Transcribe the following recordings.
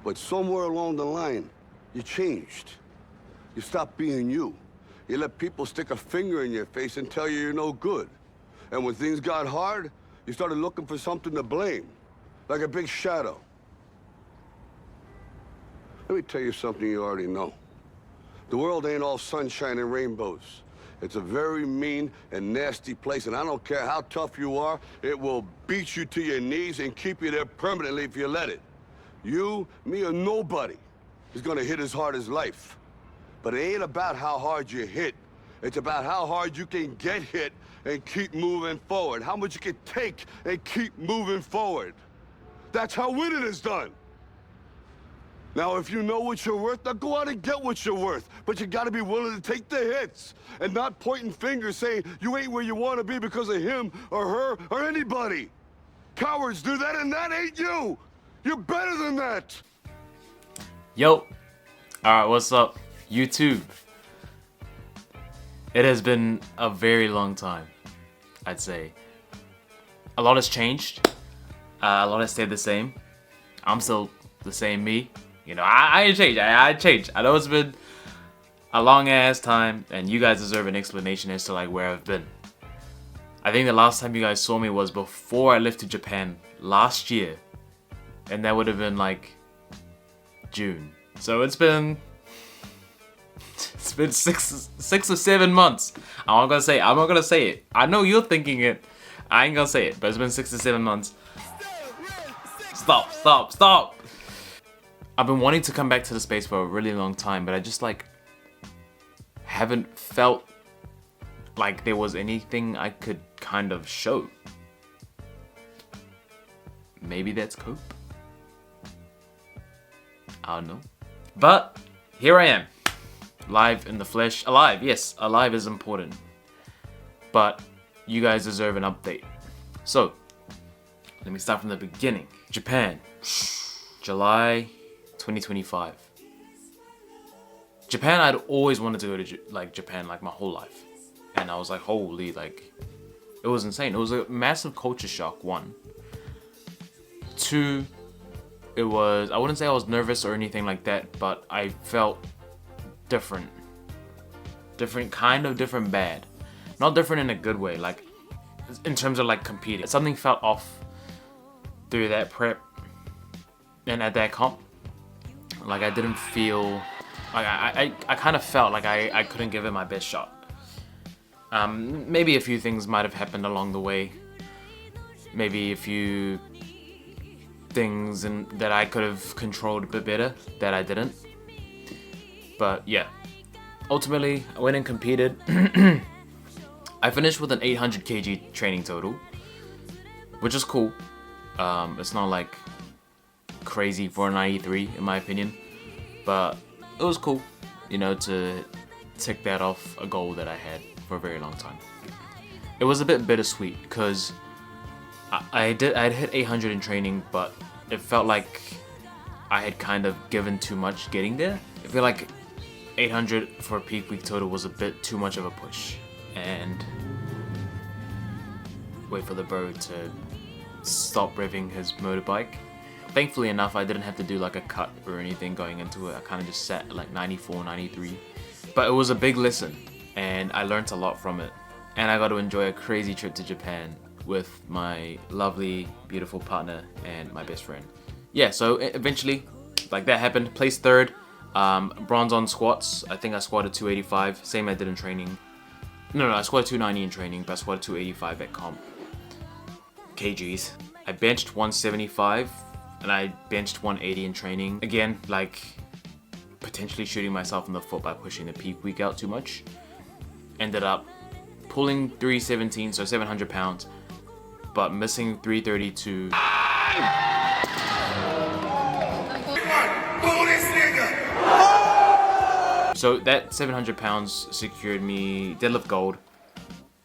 But somewhere along the line, you changed. You stopped being you. You let people stick a finger in your face and tell you you're no good. And when things got hard, you started looking for something to blame, like a big shadow. Let me tell you something you already know. The world ain't all sunshine and rainbows. It's a very mean and nasty place, and I don't care how tough you are, it will beat you to your knees and keep you there permanently if you let it. You, me, or nobody is gonna hit as hard as life. But it ain't about how hard you hit. It's about how hard you can get hit and keep moving forward. How much you can take and keep moving forward. That's how winning is done. Now, if you know what you're worth, now go out and get what you're worth. But you gotta be willing to take the hits and not pointing fingers saying you ain't where you wanna be because of him or her or anybody. Cowards do that, and that ain't you. You're better than that. Yo, alright, what's up, YouTube? It has been a very long time, I'd say. A lot has changed. A lot has stayed the same. I'm still the same me. You know, I ain't changed. I changed. I know it's been a long ass time, and you guys deserve an explanation as to like where I've been. I think the last time you guys saw me was before I left to Japan last year, and that would have been like June. So it's been six or 7 months. I'm not gonna say it. I know you're thinking it. I ain't gonna say it, but it's been 6 to 7 months. Stop. I've been wanting to come back to the space for a really long time, but I just like haven't felt like there was anything I could kind of show. Maybe that's cope. I don't know. But here I am. Live in the flesh. Alive, yes, alive is important. But you guys deserve an update. So, let me start from the beginning. Japan. July 2025. Japan, I'd always wanted to go to Japan like my whole life. And I was like, holy, like, it was insane. It was a massive culture shock, 1. 2, it was, I wouldn't say I was nervous or anything like that, but I felt different. Different bad. Not different in a good way, like, in terms of like competing. Something felt off through that prep and at that comp. Like I didn't feel, like I kind of felt like I couldn't give it my best shot. Maybe a few things might have happened along the way. Maybe a few things that I could have controlled a bit better that I didn't. But yeah, ultimately I went and competed. I finished with an 800 kg training total, which is cool. It's not like crazy for a 93 in my opinion, but it was cool, you know, to tick that off a goal that I had for a very long time. It was a bit bittersweet because I'd hit 800 in training, but it felt like I had kind of given too much getting there. I feel like 800 for a peak week total was a bit too much of a push. And wait for the bro to stop revving his motorbike. Thankfully enough, I didn't have to do like a cut or anything going into it. I kind of just sat at like 94, 93. But it was a big lesson and I learned a lot from it. And I got to enjoy a crazy trip to Japan with my lovely, beautiful partner and my best friend. Yeah, so eventually, like that happened. Placed 3rd, bronze on squats. I think I squatted 285, same I did in training. No, I squatted 290 in training, but I squatted 285 at comp. kgs. I benched 175 and I benched 180 in training. Again, like potentially shooting myself in the foot by pushing the peak week out too much. Ended up pulling 317, so 700 pounds, but missing 332. So that 700 pounds secured me deadlift gold,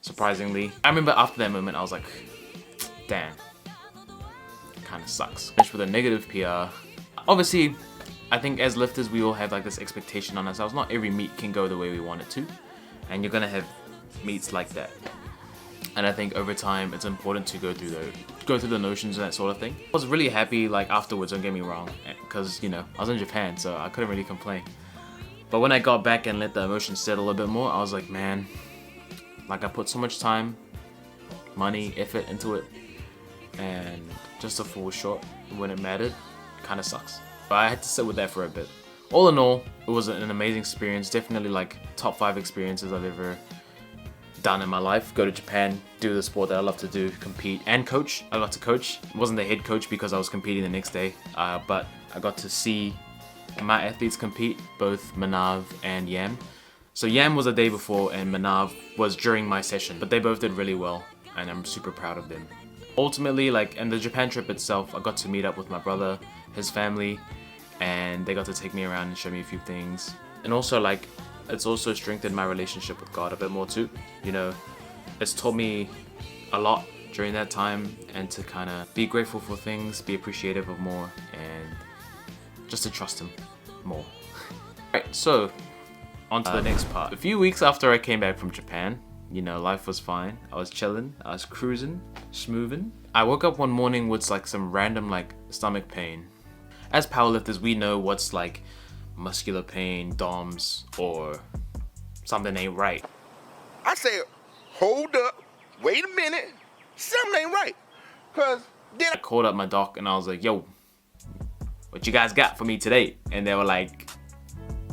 surprisingly. I remember after that moment, I was like, damn, kind of sucks. Finished with a negative PR. Obviously, I think as lifters, we all have like this expectation on ourselves. Not every meet can go the way we want it to, and you're gonna have meets like that. And I think over time, it's important to go through go through the notions and that sort of thing. I was really happy like afterwards, don't get me wrong, because you know, I was in Japan, so I couldn't really complain. But when I got back and let the emotions settle a bit more, I was like, man, like I put so much time, money, effort into it, and just to fall short when it mattered, kind of sucks. But I had to sit with that for a bit. All in all, it was an amazing experience. Definitely like top 5 experiences I've ever done in my life. Go to Japan, do the sport that I love to do, compete and coach. I got to coach. I wasn't the head coach because I was competing the next day, but I got to see my athletes compete, both Manav and Yam. So Yam was the day before and Manav was during my session, but they both did really well and I'm super proud of them. Ultimately, like in the Japan trip itself, I got to meet up with my brother, his family, and they got to take me around and show me a few things. And also like, it's also strengthened my relationship with God a bit more too. You know, it's taught me a lot during that time and to kind of be grateful for things, be appreciative of more, and just to trust Him more. Alright, so on to the next part. A few weeks after I came back from Japan, you know, life was fine. I was chilling, I was cruising, schmoovin'. I woke up one morning with like some random like stomach pain. As powerlifters, we know what's like muscular pain, DOMS, or something ain't right. I said, hold up, wait a minute, something ain't right. Cause then I called up my doc and I was like, yo, what you guys got for me today? And they were like,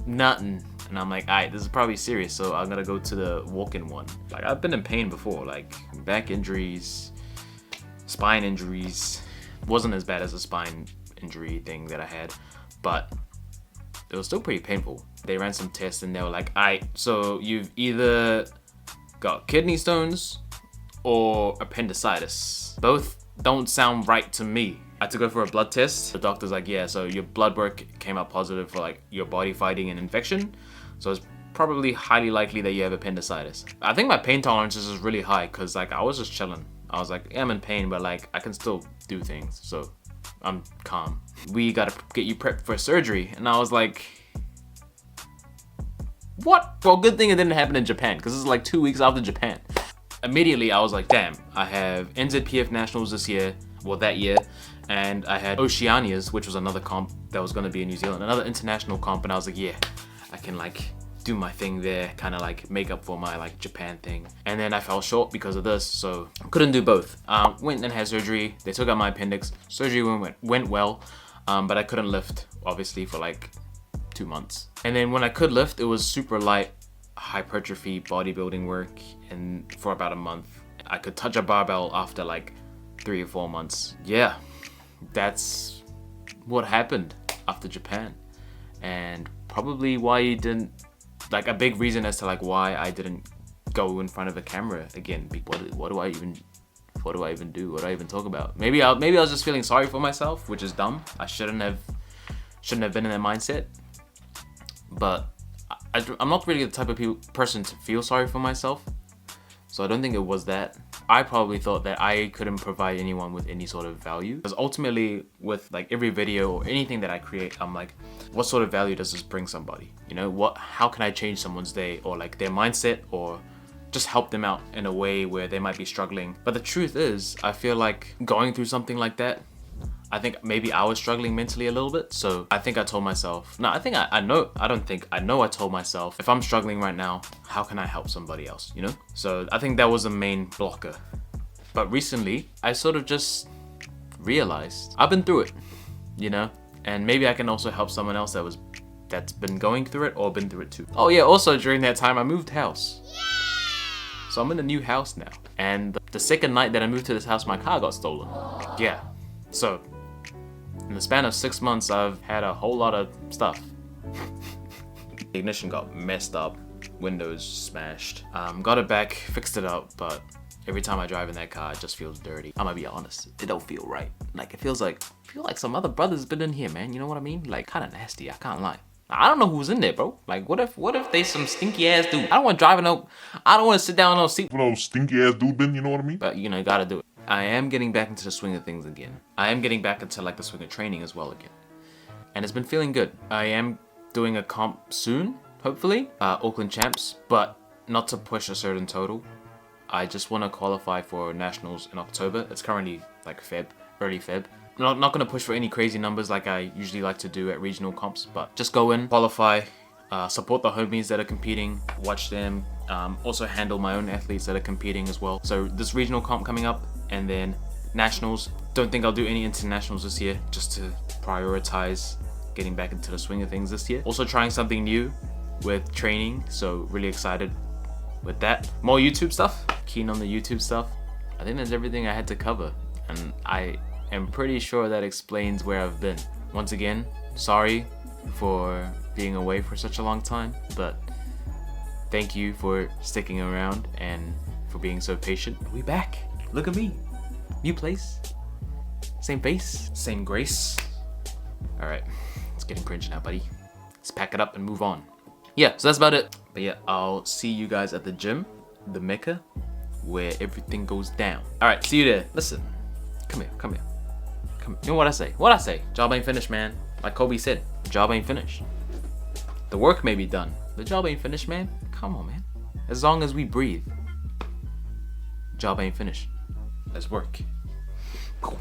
nothing. And I'm like, alright, this is probably serious, so I'm gonna go to the walk-in one. Like, I've been in pain before, like back injuries, spine injuries. Wasn't as bad as a spine injury thing that I had, but it was still pretty painful. They ran some tests and they were like, alright, so you've either got kidney stones or appendicitis. Both don't sound right to me. I had to go for a blood test. The doctor's like, yeah, so your blood work came out positive for like your body fighting an infection. So it's probably highly likely that you have appendicitis. I think my pain tolerance is just really high because like I was just chilling. I was like, yeah, I'm in pain, but like I can still do things. So I'm calm. We gotta get you prepped for surgery. And I was like, what? Well, good thing it didn't happen in Japan because this is like 2 weeks after Japan. Immediately I was like, damn, I have NZPF Nationals this year, well that year, and I had Oceanias, which was another comp that was gonna be in New Zealand, another international comp, and I was like, yeah, I can like do my thing there, kind of like make up for my like Japan thing. And then I fell short because of this, so couldn't do both. Went and had surgery. They took out my appendix. Surgery went well, but I couldn't lift obviously for like 2 months. And then when I could lift, it was super light hypertrophy bodybuilding work, and for about a month I could touch a barbell after like 3 or 4 months. Yeah, that's what happened after Japan, and probably why you didn't, like a big reason as to like why I didn't go in front of a camera again. What do I even do? What do I even talk about? Maybe I was just feeling sorry for myself, which is dumb. I shouldn't have been in that mindset. But I'm not really the type of person to feel sorry for myself, so I don't think it was that. I probably thought that I couldn't provide anyone with any sort of value, because ultimately with like every video or anything that I create, I'm like, what sort of value does this bring somebody? You know, how can I change someone's day or like their mindset, or just help them out in a way where they might be struggling. But the truth is, I feel like going through something like that, I think maybe I was struggling mentally a little bit. So I think I told myself, no, I think I know I told myself, if I'm struggling right now, how can I help somebody else, you know? So I think that was the main blocker. But recently, I sort of just realized I've been through it, you know? And maybe I can also help someone else that's been going through it or been through it too. Oh yeah, also during that time I moved house. So I'm in a new house now. And the second night that I moved to this house, my car got stolen. Yeah, so in the span of 6 months, I've had a whole lot of stuff. The ignition got messed up, windows smashed. Got it back, fixed it up, but every time I drive in that car, it just feels dirty. I'm gonna be honest, it don't feel right. Like it feels like some other brother's been in here, man. You know what I mean? Like kind of nasty, I can't lie. I don't know who's in there, bro. Like what if they some stinky ass dude? I don't want to drive in no, I don't want to sit down on no seat. No stinky ass dude been, you know what I mean? But you know, you gotta do it. I am getting back into the swing of things again. I am getting back into like the swing of training as well again. And it's been feeling good. I am doing a comp soon, hopefully. Auckland Champs, but not to push a certain total. I just want to qualify for Nationals in October. It's currently like Feb, early Feb. I'm not gonna push for any crazy numbers like I usually like to do at regional comps, but just go in, qualify, support the homies that are competing, watch them, also handle my own athletes that are competing as well. So this regional comp coming up, and then nationals. Don't think I'll do any internationals this year, just to prioritize getting back into the swing of things this year. Also trying something new with training, so really excited with that. More YouTube stuff, keen on the YouTube stuff. I think that's everything I had to cover, and I am pretty sure that explains where I've been. Once again, sorry for being away for such a long time, but thank you for sticking around and for being so patient. We back. Look at me. New place. Same face. Same grace. Alright. It's getting cringe now, buddy. Let's pack it up and move on. Yeah, so that's about it. But yeah, I'll see you guys at the gym, the Mecca, where everything goes down. Alright, see you there. Listen. Come here, come here. Come here. You know what I say? What I say? Job ain't finished, man. Like Kobe said, job ain't finished. The work may be done. The job ain't finished, man. Come on, man. As long as we breathe, job ain't finished. Let's work. Cool.